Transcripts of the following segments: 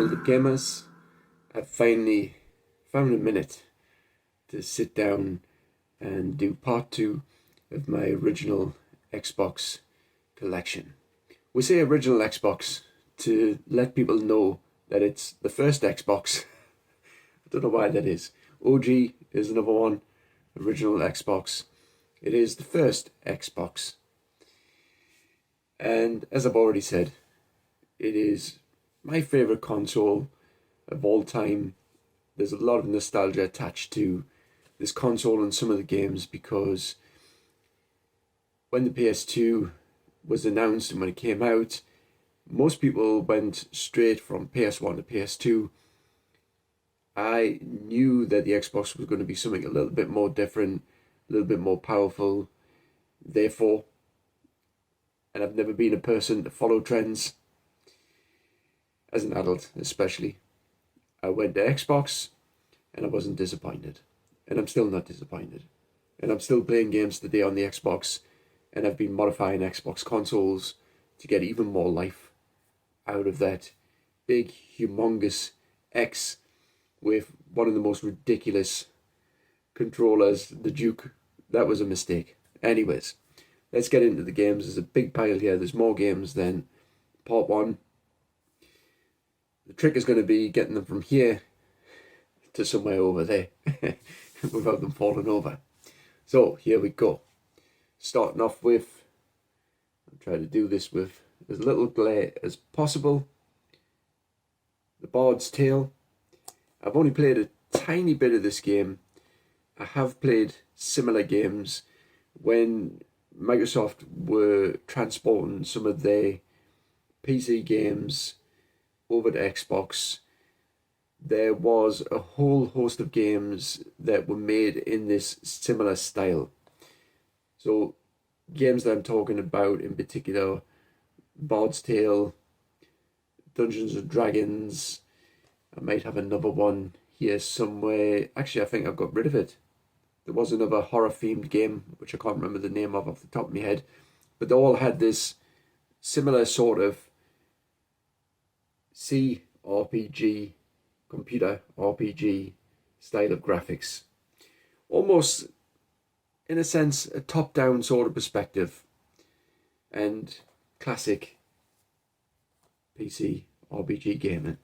World of Gamers. I've finally found a minute to sit down and do part two of my original Xbox collection. We say original Xbox to let people know that it's the first Xbox. I don't know why that is. OG is another one. Original Xbox. It is the first Xbox. And as I've already said, it is my favourite console of all time. There's a lot of nostalgia attached to this console and some of the games because when the PS2 was announced and when it came out, most people went straight from PS1 to PS2. I knew that the Xbox was going to be something a little bit more different, a little bit more powerful. Therefore, and I've never been a person to follow trends, as an adult especially, I went to Xbox and I wasn't disappointed. And I'm still not disappointed. And I'm still playing games today on the Xbox, and I've been modifying Xbox consoles to get even more life out of that big, humongous X with one of the most ridiculous controllers, the Duke. That was a mistake. Anyways, let's get into the games. There's a big pile here. There's more games than part one. The trick is going to be getting them from here to somewhere over there without them falling over. So here we go. Starting off with, I'll try to do this with as little glare as possible. The Bard's Tale. I've only played a tiny bit of this game. I have played similar games when Microsoft were transporting some of their PC games over to Xbox. There was a whole host of games that were made in this similar style. So games that I'm talking about in particular, Bard's Tale, Dungeons and Dragons. I might have another one here somewhere. Actually, I think I've got rid of it. There was another horror themed game, which I can't remember the name of off the top of my head. But they all had this similar sort of CRPG, computer RPG style of graphics. Almost, in a sense, a top-down sort of perspective. And classic PC RPG gaming.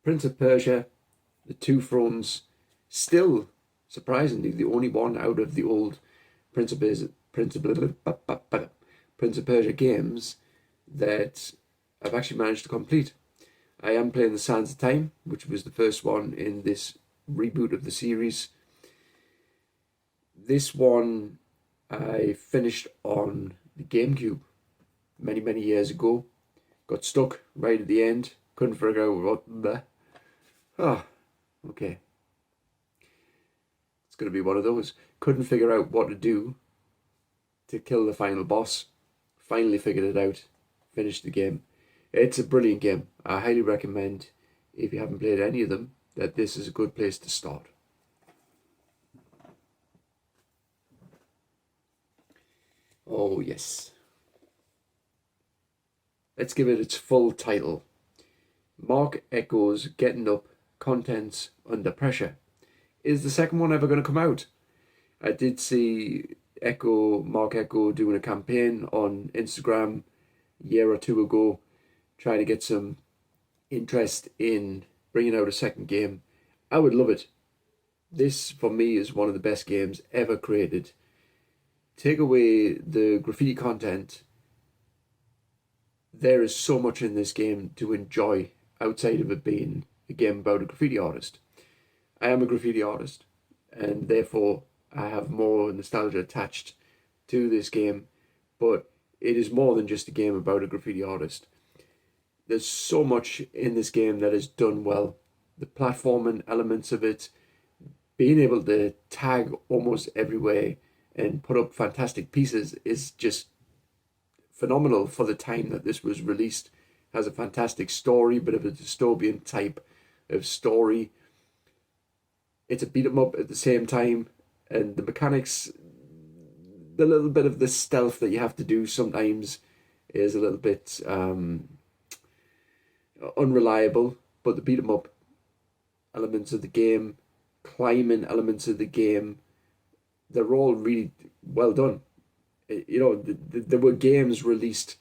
Prince of Persia, The Two Thrones, still, surprisingly, the only one out of the old Prince of Persia games that I've actually managed to complete. I am playing the Sands of Time, which was the first one in this reboot of the series. This one I finished on the GameCube many, many years ago. Got stuck right at the end. Couldn't figure out what... okay. It's going to be one of those. Couldn't figure out what to do to kill the final boss. Finally figured it out. Finished the game. It's a brilliant game. I highly recommend, if you haven't played any of them, that this is a good place to start. Oh yes. Let's give it its full title. Mark Echo's Getting Up, Contents Under Pressure. Is the second one ever going to come out? I did see Mark Echo doing a campaign on Instagram a year or two ago, trying to get some interest in bringing out a second game. I would love it. This, for me, is one of the best games ever created. Take away the graffiti content, there is so much in this game to enjoy outside of it being a game about a graffiti artist. I am a graffiti artist, and therefore I have more nostalgia attached to this game, but it is more than just a game about a graffiti artist. There's so much in this game that is done well. The platforming elements of it, being able to tag almost everywhere and put up fantastic pieces is just phenomenal for the time that this was released. Has a fantastic story, bit of a dystopian type of story. It's a beat 'em up at the same time, and the mechanics, the little bit of the stealth that you have to do sometimes is a little bit unreliable, but the beat 'em up elements of the game, climbing elements of the game, they're all really well done. You know, there were games released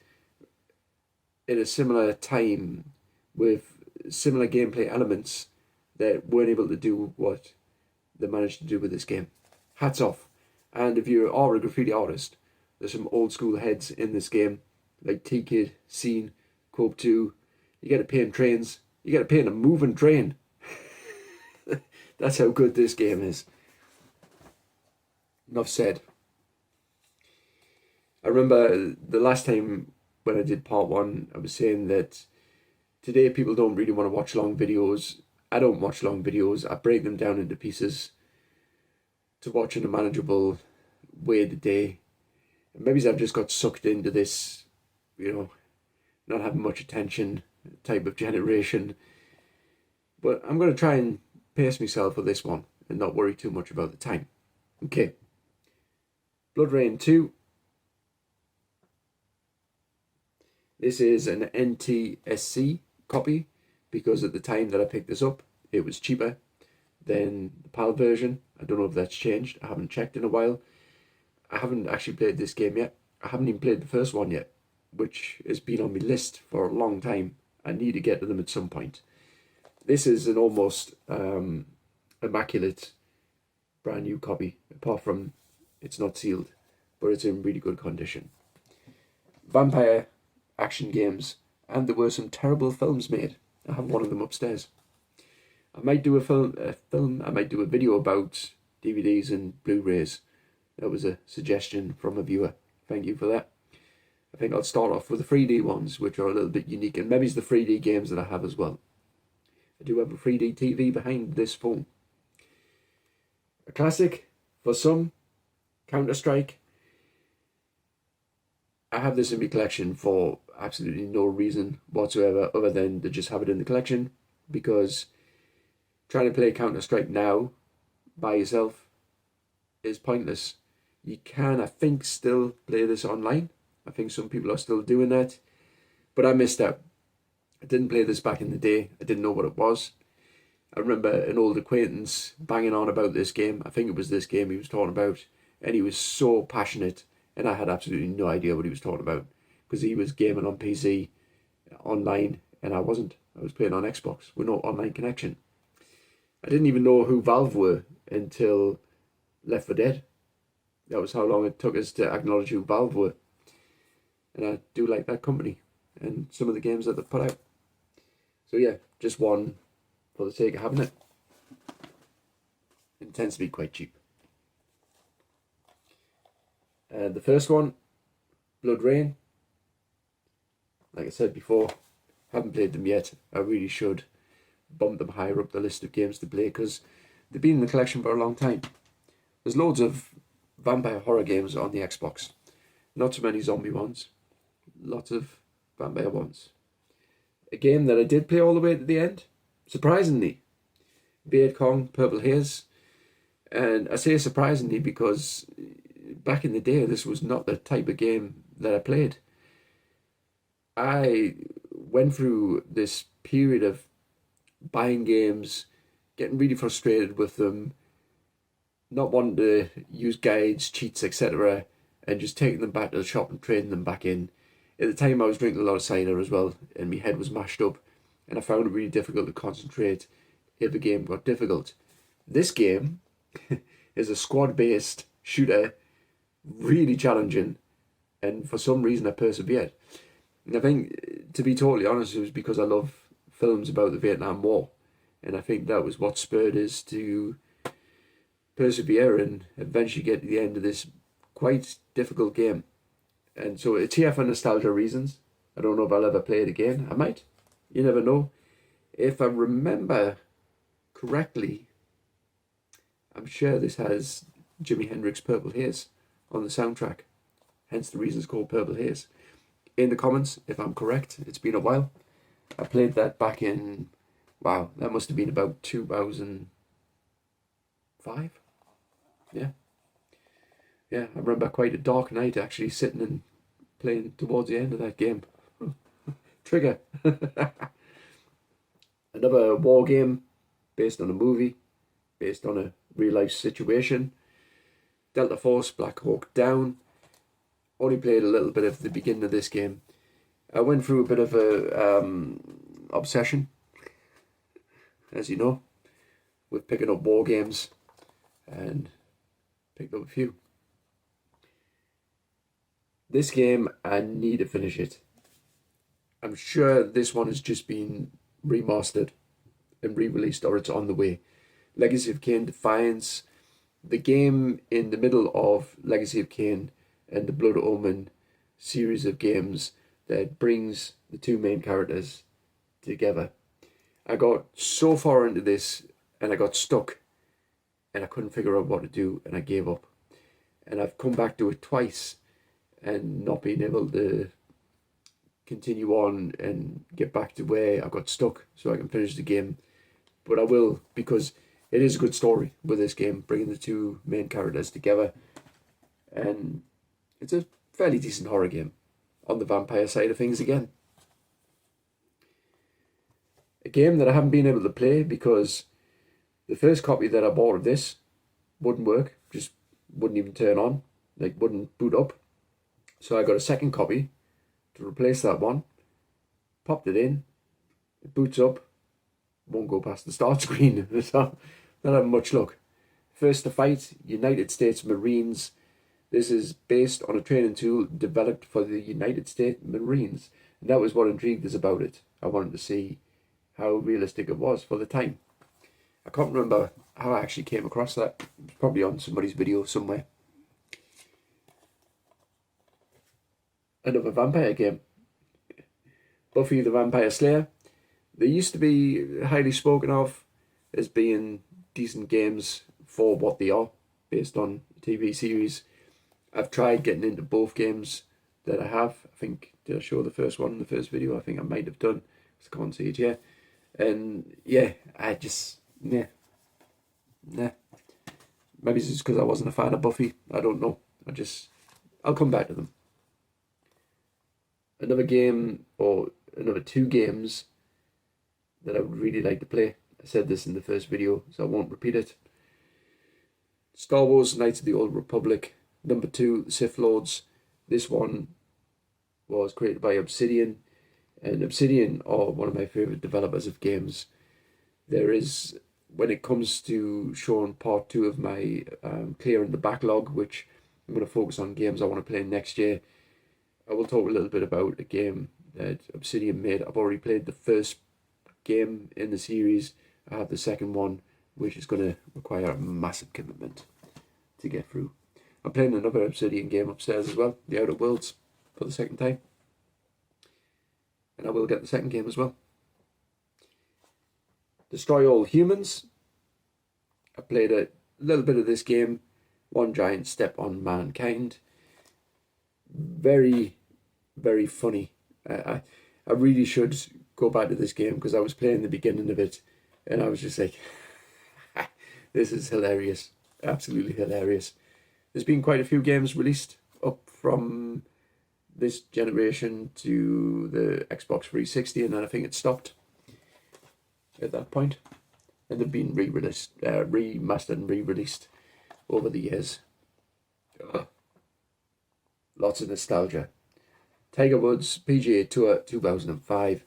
in a similar time with similar gameplay elements that weren't able to do what they managed to do with this game. Hats off. And if you are a graffiti artist, there's some old school heads in this game, like T-Kid, Scene, Cope 2. You get to paint trains. You get to paint a moving train. That's how good this game is. Enough said. I remember the last time when I did part 1, I was saying that today people don't really want to watch long videos. I don't watch long videos. I break them down into pieces to watch in a manageable way today. And maybe I've just got sucked into this, you know, not having much attention type of generation. But I'm going to try and pace myself for this one and not worry too much about the time. Okay. Blood Rain 2. This is an NTSC copy because at the time that I picked this up, it was cheaper than the PAL version. I don't know if that's changed. I haven't checked in a while. I haven't actually played this game yet. I haven't even played the first one yet, which has been on my list for a long time. I need to get to them at some point. This is an almost immaculate brand new copy, apart from it's not sealed, but it's in really good condition. Vampire action games, and there were some terrible films made. I have one of them upstairs. I might do I might do a video about DVDs and Blu-rays. That was a suggestion from a viewer. Thank you for that. I think I'll start off with the 3D ones, which are a little bit unique, and maybe it's the 3D games that I have as well. I do have a 3D TV behind this phone. A classic for some, Counter-Strike. I have this in my collection for absolutely no reason whatsoever other than to just have it in the collection, because trying to play Counter-Strike now by yourself is pointless. You can, I think, still play this online. I think some people are still doing that, but I missed out. I didn't play this back in the day. I didn't know what it was. I remember an old acquaintance banging on about this game. I think it was this game he was talking about, and he was so passionate, and I had absolutely no idea what he was talking about, because he was gaming on PC online, and I wasn't. I was playing on Xbox with no online connection. I didn't even know who Valve were until Left 4 Dead. That was how long it took us to acknowledge who Valve were. And I do like that company and some of the games that they put out. So yeah, just one for the sake of having it. It tends to be quite cheap. The first one, Blood Rain. Like I said before, haven't played them yet. I really should bump them higher up the list of games to play, because they've been in the collection for a long time. There's loads of vampire horror games on the Xbox. Not so many zombie ones. Lots of vampire ones. A game that I did play all the way to the end, surprisingly. Viet Cong, Purple Haze. And I say surprisingly because back in the day, this was not the type of game that I played. I went through this period of buying games, getting really frustrated with them, not wanting to use guides, cheats, etc., and just taking them back to the shop and trading them back in. At the time, I was drinking a lot of cider as well, and my head was mashed up, and I found it really difficult to concentrate if the game got difficult. This game is a squad-based shooter, really challenging, and for some reason I persevered. And I think, to be totally honest, it was because I love films about the Vietnam War, and I think that was what spurred us to persevere and eventually get to the end of this quite difficult game. And so it's here for nostalgia reasons. I don't know if I'll ever play it again. I might. You never know. If I remember correctly, I'm sure this has Jimi Hendrix Purple Haze on the soundtrack. Hence the reason it's called Purple Haze. In the comments, if I'm correct, it's been a while. I played that back in, wow, that must have been about 2005. Yeah. Yeah, I remember quite a dark night actually sitting and playing towards the end of that game. Trigger. Another war game based on a movie, based on a real life situation. Delta Force Black Hawk Down. Only played a little bit of the beginning of this game. I went through a bit of a obsession, as you know, with picking up war games, and picked up a few. This game, I need to finish it. I'm sure this one has just been remastered and re-released, or it's on the way. Legacy of Kain Defiance, the game in the middle of Legacy of Kain and the Blood Omen series of games that brings the two main characters together. I got so far into this and I got stuck and I couldn't figure out what to do and I gave up. And I've come back to it twice and not being able to continue on and get back to where I got stuck so I can finish the game. But I will, because it is a good story with this game, bringing the two main characters together. And it's a fairly decent horror game on the vampire side of things again. A game that I haven't been able to play because the first copy that I bought of this wouldn't work, just wouldn't even turn on, like wouldn't boot up. So I got a second copy to replace that one, popped it in, it boots up, won't go past the start screen, so not having much luck. First to Fight, United States Marines. This is based on a training tool developed for the United States Marines, and that was what intrigued us about it. I wanted to see how realistic it was for the time. I can't remember how I actually came across that. It was probably on somebody's video somewhere. Another vampire game. Buffy the Vampire Slayer. They used to be highly spoken of as being decent games for what they are, based on TV series. I've tried getting into both games that I have. I think, did I show the first one in the first video? I think I might have done, because I can't see it yet. And yeah, I just, nah. Maybe it's just because I wasn't a fan of Buffy. I don't know. I'll come back to them. Another game, or another two games that I would really like to play. I said this in the first video, so I won't repeat it. Star Wars Knights of the Old Republic. Number 2, the Sith Lords. This one was created by Obsidian, and Obsidian are one of my favourite developers of games. There is, when it comes to showing part 2 of my clearing the backlog, which I'm going to focus on games I want to play next year, I will talk a little bit about a game that Obsidian made. I've already played the first game in the series. I have the second one, which is going to require a massive commitment to get through. I'm playing another Obsidian game upstairs as well, The Outer Worlds, for the second time. And I will get the second game as well. Destroy All Humans. I played a little bit of this game. One Giant Step on Mankind. Very, very funny. I really should go back to this game because I was playing the beginning of it and I was just like, this is hilarious. Absolutely hilarious. There's been quite a few games released up from this generation to the Xbox 360, and then I think it stopped at that point. And they've been re-released, remastered and re-released over the years. Lots of nostalgia. Tiger Woods PGA Tour 2005.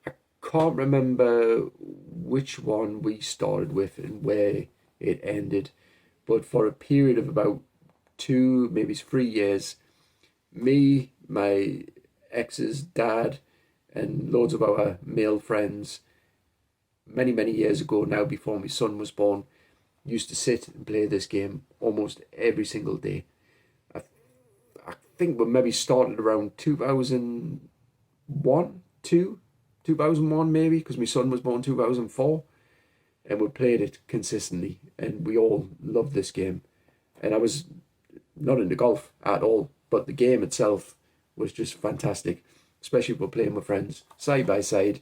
I can't remember which one we started with and where it ended, but for a period of about 2, maybe 3 years, me, my ex's dad, and loads of our male friends, many, many years ago now, before my son was born, used to sit and play this game almost every single day. I think we maybe started around 2001 maybe, because my son was born 2004, and we played it consistently, and we all loved this game. And I was not into golf at all, but the game itself was just fantastic, especially if we're playing with friends, side by side,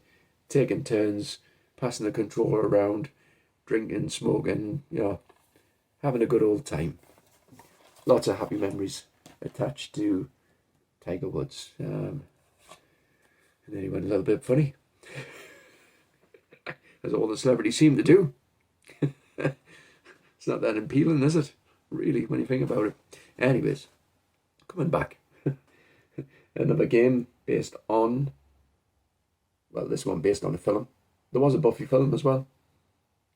taking turns, passing the controller around, drinking, smoking, having a good old time. lots of happy memories attached to Tiger Woods. And then he went a little bit funny, as all the celebrities seem to do. It's not that appealing, is it? Really, when you think about it. Anyways, coming back. Another game based on, well, this one based on a film. There was a Buffy film as well.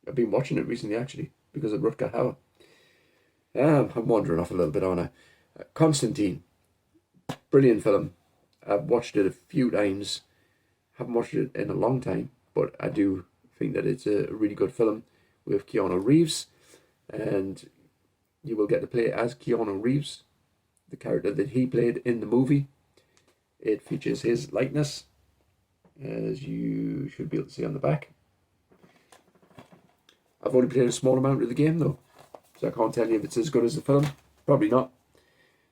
I've been watching it recently, actually, because of Rutger Hauer. I'm wandering off a little bit on a Constantine. Brilliant film. I've watched it a few times. Haven't watched it in a long time, but I do think that it's a really good film with Keanu Reeves, and you will get to play as Keanu Reeves, the character that he played in the movie. It features his likeness, as you should be able to see on the back. I've only played a small amount of the game though, so I can't tell you if it's as good as the film. Probably not.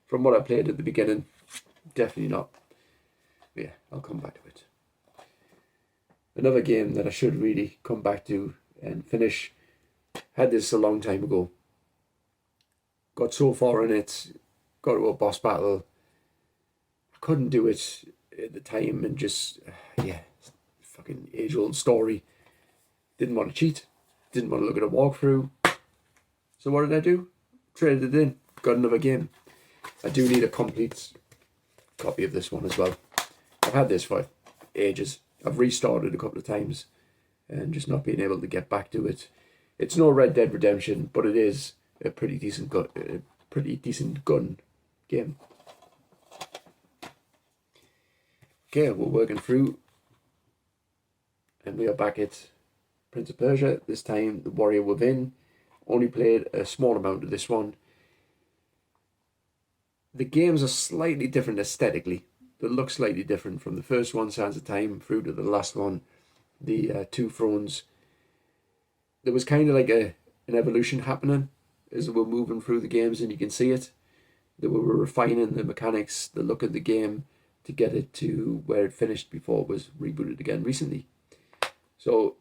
From what I played at the beginning, definitely not. But yeah, I'll come back to it. Another game that I should really come back to and finish. Had this a long time ago. Got so far in it, got to a boss battle. I couldn't do it at the time and just, fucking age-old story. Didn't want to cheat. Didn't want to look at a walkthrough. So what did I do? Traded it in. Got another game. I do need a complete copy of this one as well. I've had this for ages. I've restarted a couple of times and just not being able to get back to it. It's no Red Dead Redemption, but it is a pretty decent gun game. Okay, we're working through, and we are back at Prince of Persia. This time, The Warrior Within. Only played a small amount of this one. The games are slightly different aesthetically. They look slightly different from the first one, Sands of Time, through to the last one, the Two Thrones. There was kind of like an evolution happening as we were moving through the games, and you can see it. They were refining the mechanics, the look of the game, to get it to where it finished before it was rebooted again recently. So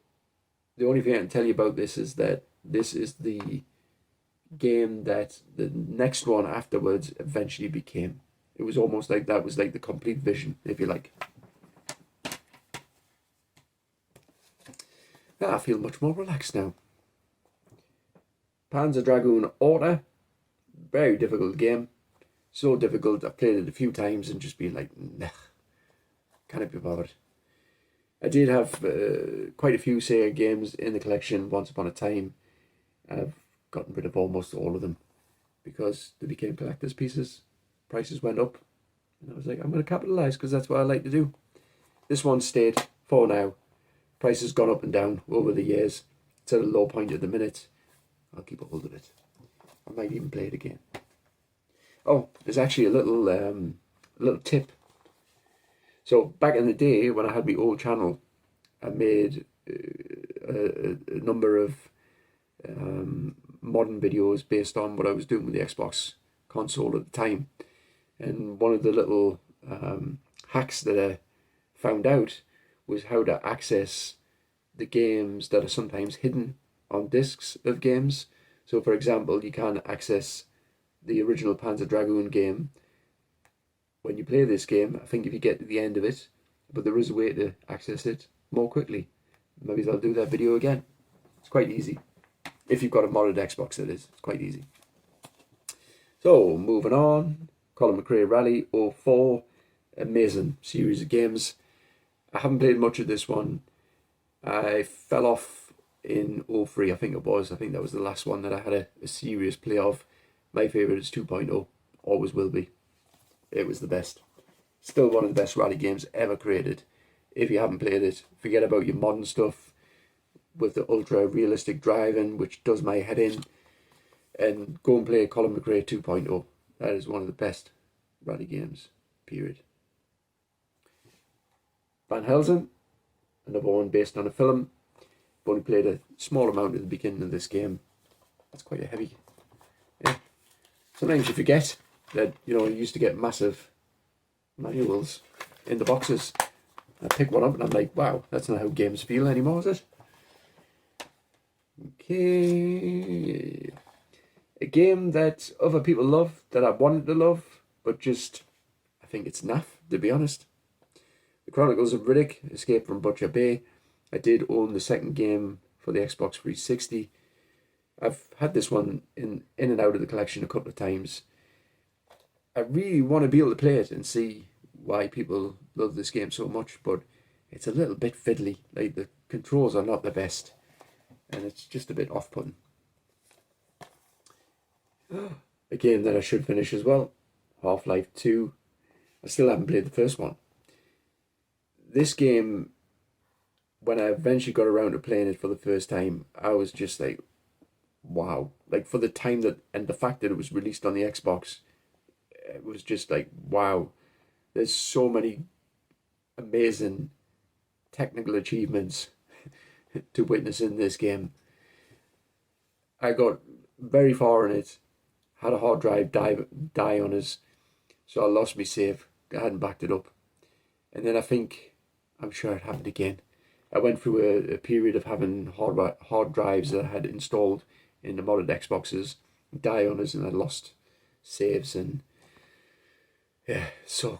the only thing I can tell you about this is that this is the game that the next one afterwards eventually became. It was almost like that was like the complete vision, if you like. I feel much more relaxed now. Panzer Dragoon Orta. Very difficult game. So difficult, I've played it a few times and just been like, nah, can't be bothered. I did have quite a few Sega games in the collection once upon a time. I've gotten rid of almost all of them because they became collector's pieces. Prices went up. And I was like, I'm going to capitalise because that's what I like to do. This one stayed for now. Price has gone up and down over the years. It's at a low point at the minute. I'll keep a hold of it. I might even play it again. Oh, there's actually a little tip. So back in the day when I had my old channel, I made a number of modern videos based on what I was doing with the Xbox console at the time. And one of the little hacks that I found out was how to access the games that are sometimes hidden on discs of games. So for example, you can access the original Panzer Dragoon game when you play this game. I think if you get to the end of it, but there is a way to access it more quickly. Maybe I'll do that video again. It's quite easy. If you've got a modded Xbox, it is. It's quite easy. So, moving on. Colin McRae Rally 04. Amazing series of games. I haven't played much of this one. I fell off in 03, I think it was. I think that was the last one that I had a serious play of. My favourite is 2.0. Always will be. It was the best. Still one of the best rally games ever created. If you haven't played it, forget about your modern stuff with the ultra realistic driving, which does my head in, and go and play Colin McRae 2.0. That is one of the best rally games, period. Van Helsing, another one based on a film. I've only played a small amount at the beginning of this game. That's quite a heavy. Yeah. Sometimes you forget that, you used to get massive manuals in the boxes. I pick one up and I'm like, wow, that's not how games feel anymore, is it? Okay. A game that other people love, that I wanted to love, but just, I think it's naff, to be honest. The Chronicles of Riddick, Escape from Butcher Bay. I did own the second game for the Xbox 360. I've had this one in and out of the collection a couple of times. I really want to be able to play it and see why people love this game so much, but it's a little bit fiddly. Like, the controls are not the best, and it's just a bit off-putting. A game that I should finish as well, Half-Life 2. I still haven't played the first one. This game, when I eventually got around to playing it for the first time, I was just like, wow. Like, for the time that, and the fact that it was released on the Xbox, it was just like, wow. There's so many amazing technical achievements to witness in this game. I got very far in it, had a hard drive die on us, so I lost my save. I hadn't backed it up. And then I'm sure it happened again. I went through a period of having hard drives that I had installed in the modded Xboxes die on us, and I lost saves, and yeah, so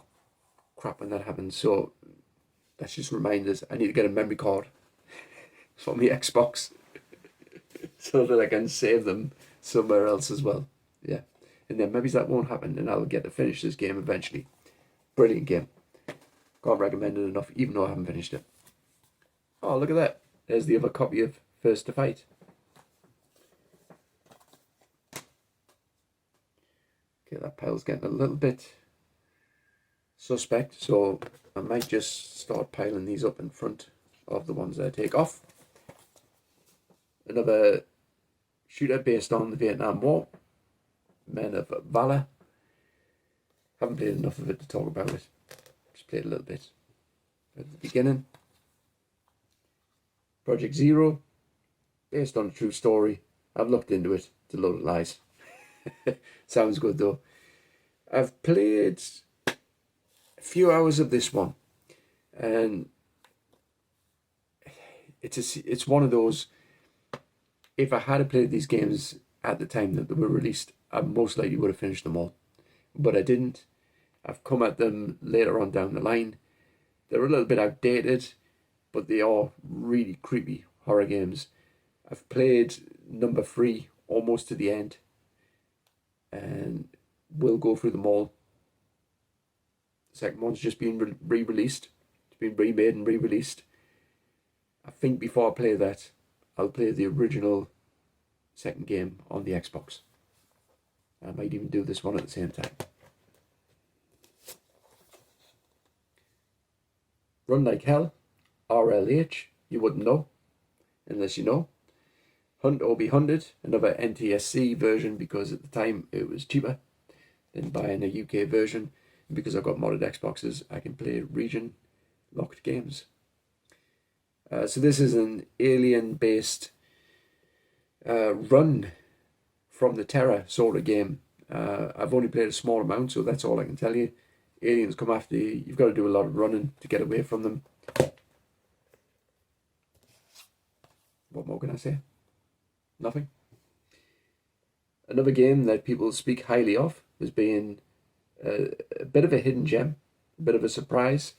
crap when that happens. So that's just reminders. I need to get a memory card for my Xbox so that I can save them somewhere else as well. Yeah, and then maybe that won't happen, and I'll get to finish this game eventually. Brilliant game. Can't recommend it enough, even though I haven't finished it. Oh, look at that. There's the other copy of First to Fight. Okay, that pile's getting a little bit suspect, so I might just start piling these up in front of the ones that I take off. Another shooter based on the Vietnam War, Men of Valor. Haven't played enough of it to talk about it. Just played a little bit at the beginning. Project Zero, based on a true story. I've looked into it. It's a load of lies. Sounds good though. I've played a few hours of this one, and it's one of those. If I had played these games at the time that they were released, I most likely would have finished them all, but I didn't. I've come at them later on down the line. They're a little bit outdated, but they are really creepy horror games. I've played number 3 almost to the end, and we'll go through them all. The second one's just been re-released. It's been remade and re-released. I think before I play that, I'll play the original second game on the Xbox. I might even do this one at the same time. Run Like Hell, RLH, you wouldn't know, unless you know. Hunt or Be Hunted, another NTSC version, because at the time it was cheaper than buying a UK version. And because I've got modded Xboxes, I can play region locked games. So this is an alien-based run from the Terror sort of game. I've only played a small amount, so that's all I can tell you. Aliens come after you. You've got to do a lot of running to get away from them. What more can I say? Nothing. Another game that people speak highly of as being a bit of a hidden gem, a bit of a surprise,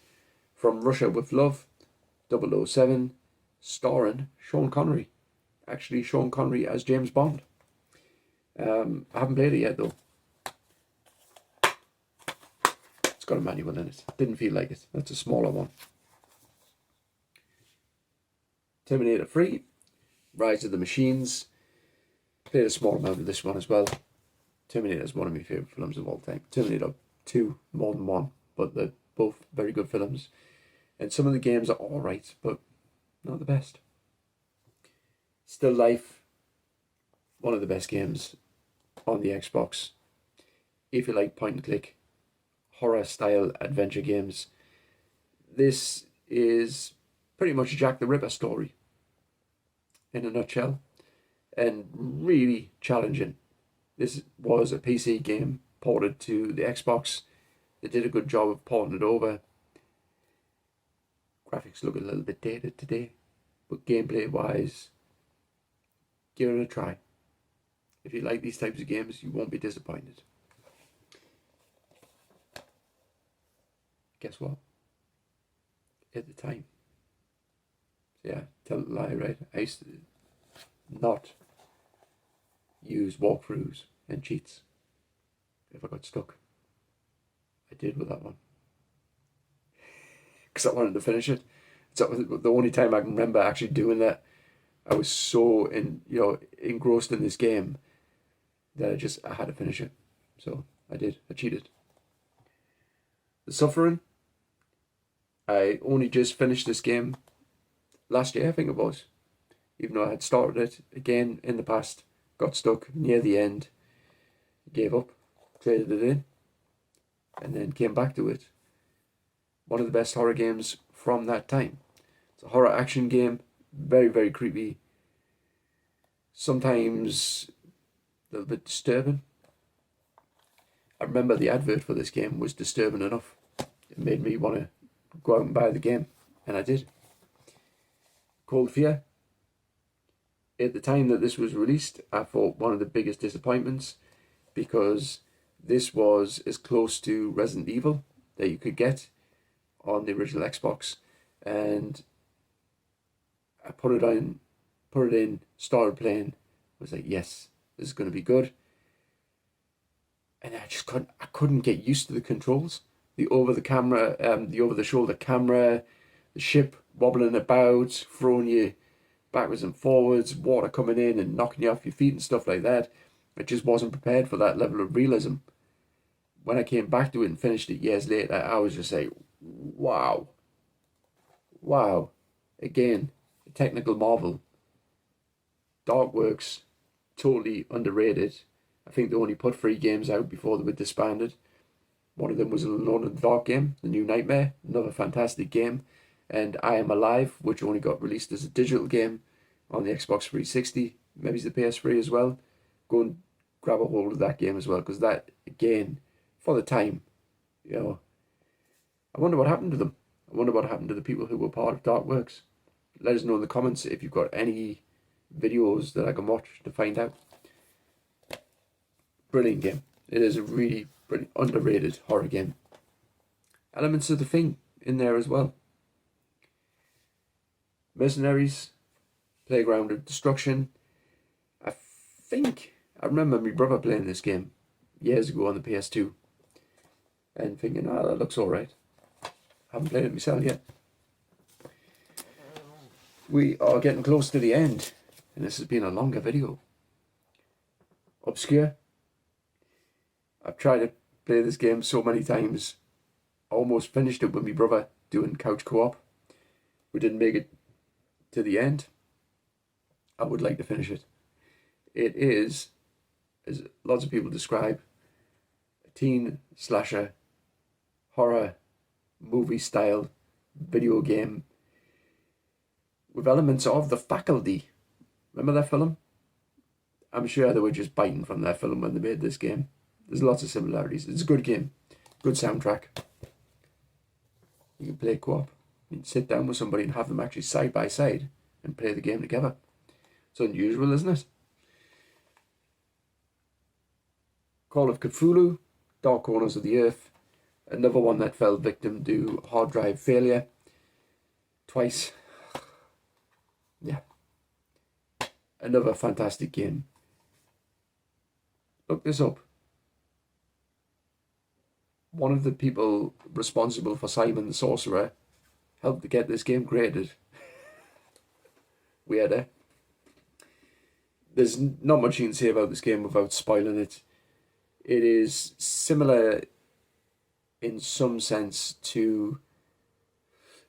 From Russia with Love, 007, starring Sean Connery. Actually, Sean Connery as James Bond. I haven't played it yet though. It's got a manual in it. Didn't feel like it. That's a smaller one. Terminator 3, Rise of the Machines. Played a small amount of this one as well. Terminator is one of my favourite films of all time. Terminator 2, more than one, but they're both very good films. And some of the games are alright, but not the best. Still Life, one of the best games on the Xbox. If you like point and click, horror style adventure games, this is pretty much a Jack the Ripper story in a nutshell, and really challenging. This was a PC game ported to the Xbox. They did a good job of porting it over. Graphics look a little bit dated today, but gameplay wise, give it a try. If you like these types of games, you won't be disappointed. Guess what? At the time, yeah, tell a lie, right? I used to not use walkthroughs and cheats if I got stuck. I did with that one because I wanted to finish it. So the only time I can remember actually doing that. I was so engrossed in this game that I had to finish it. So I did. I cheated. The Suffering. I only just finished this game last year, I think it was. Even though I had started it again in the past, got stuck near the end, gave up, traded it in, and then came back to it. One of the best horror games from that time. It's a horror action game, very, very creepy. Sometimes a little bit disturbing. I remember the advert for this game was disturbing enough. It made me want to go out and buy the game, and I did. Cold Fear. At the time that this was released, I thought one of the biggest disappointments, because this was as close to Resident Evil that you could get on the original Xbox, and I put it in, started playing, was like, yes, this is going to be good. And I couldn't get used to the controls. The over the shoulder camera, the ship wobbling about, throwing you backwards and forwards, water coming in and knocking you off your feet and stuff like that. I just wasn't prepared for that level of realism. When I came back to it and finished it years later, I was just like, wow. Wow. Again, a technical marvel. Darkworks, totally underrated. I think they only put 3 games out before they were disbanded. One of them was Alone in the Dark game, The New Nightmare, another fantastic game. And I Am Alive, which only got released as a digital game on the Xbox 360, maybe the PS3 as well. Go and grab a hold of that game as well, because that, again, for the time, I wonder what happened to them. I wonder what happened to the people who were part of Darkworks. Let us know in the comments if you've got any videos that I can watch to find out. Brilliant game. It is a really brilliant, underrated horror game. Elements of The Thing in there as well. Mercenaries, Playground of Destruction. I remember my brother playing this game years ago on the PS2 and thinking, that looks alright. Haven't played it myself yet. We are getting close to the end, and this has been a longer video. Obscure. I've tried to play this game so many times. Almost finished it with my brother doing couch co-op. We didn't make it to the end. I would like to finish it. It is, as lots of people describe, a teen slasher horror movie style video game with elements of The Faculty. Remember that film? I'm sure they were just biting from that film when they made this game. There's lots of similarities. It's a good game. Good soundtrack. You can play co-op. You can sit down with somebody and have them actually side by side and play the game together. It's unusual, isn't it? Call of Cthulhu, Dark Corners of the Earth. Another one that fell victim to hard drive failure. Twice. Yeah. Another fantastic game. Look this up. One of the people responsible for Simon the Sorcerer helped to get this game created. Weird, eh? There's not much you can say about this game without spoiling it. It is similar in some sense to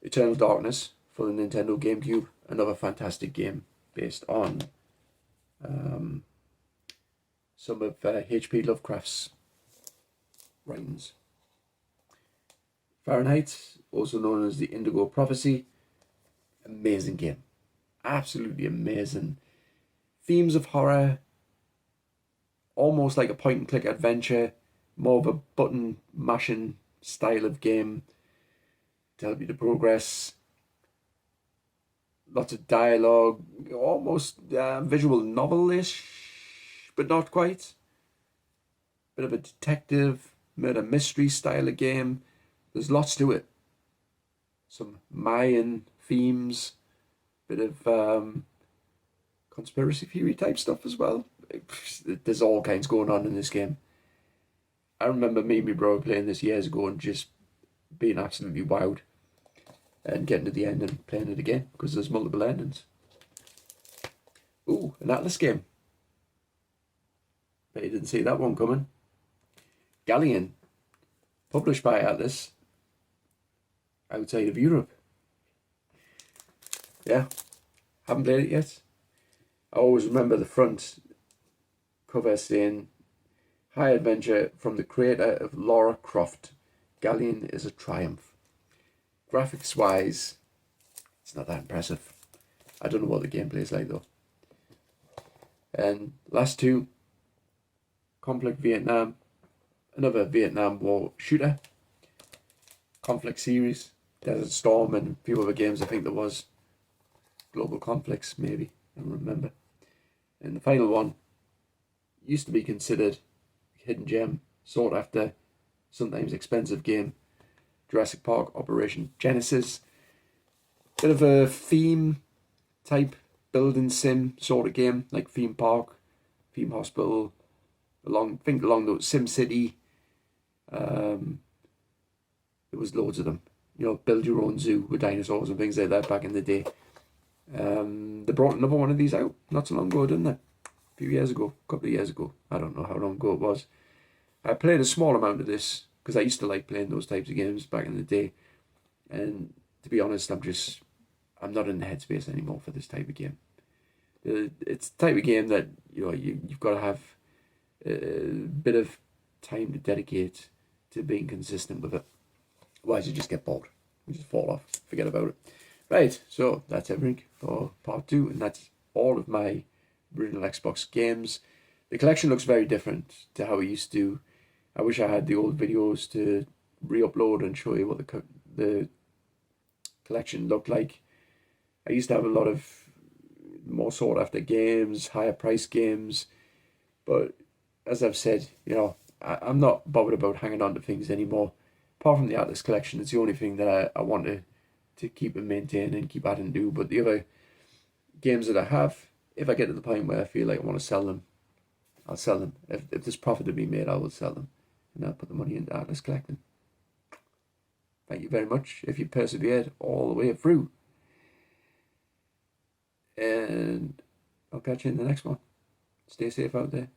Eternal Darkness for the Nintendo GameCube. Another fantastic game based on some of H.P. Lovecraft's writings. Fahrenheit, also known as the Indigo Prophecy. Amazing game. Absolutely amazing. Themes of horror. Almost like a point and click adventure. More of a button mashing style of game to help you to progress. Lots of dialogue. Almost visual novel-ish but not quite. Bit of a detective, murder mystery style of game. There's lots to it. Some Mayan themes, bit of conspiracy theory type stuff as well. There's all kinds going on in this game. I remember me and my bro playing this years ago and just being absolutely wowed and getting to the end and playing it again because there's multiple endings. Ooh, an Atlas game. Bet you didn't see that one coming. Galleon, published by Atlas, outside of Europe. Yeah, haven't played it yet. I always remember the front cover saying, "High adventure from the creator of Lara Croft. Galleon is a triumph." Graphics wise, it's not that impressive. I don't know what the gameplay is like though. And last two, Conflict Vietnam, another Vietnam War shooter. Conflict series, Desert Storm, and a few other games. I think there was Global Conflicts, maybe, I don't remember. And the final one used to be considered a hidden gem, sought after, sometimes expensive game, Jurassic Park Operation Genesis. Bit of a theme type building sim sort of game, like Theme Park, Theme Hospital, along those Sim City. There was loads of them. You know, build your own zoo with dinosaurs and things like that back in the day. They brought another one of these out not so long ago, didn't they? A few years ago, a couple of years ago. I don't know how long ago it was. I played a small amount of this because I used to like playing those types of games back in the day. And to be honest, I'm not in the headspace anymore for this type of game. It's the type of game that you've got to have a bit of time to dedicate to being consistent with it. Otherwise, you just get bored. You just fall off, forget about it. Right, so that's everything for part 2, and that's all of my original Xbox games. The collection looks very different to how it used to. I wish I had the old videos to re-upload and show you what the collection looked like. I used to have a lot of more sought after games, higher price games, but as I've said, I'm not bothered about hanging on to things anymore. Apart from the Atlas collection, it's the only thing that I want to keep and maintain and keep adding to. But the other games that I have, if I get to the point where I feel like I want to sell them, I'll sell them. If there's profit to be made, I will sell them. And I'll put the money into Atlas collecting. Thank you very much if you persevered all the way through. And I'll catch you in the next one. Stay safe out there.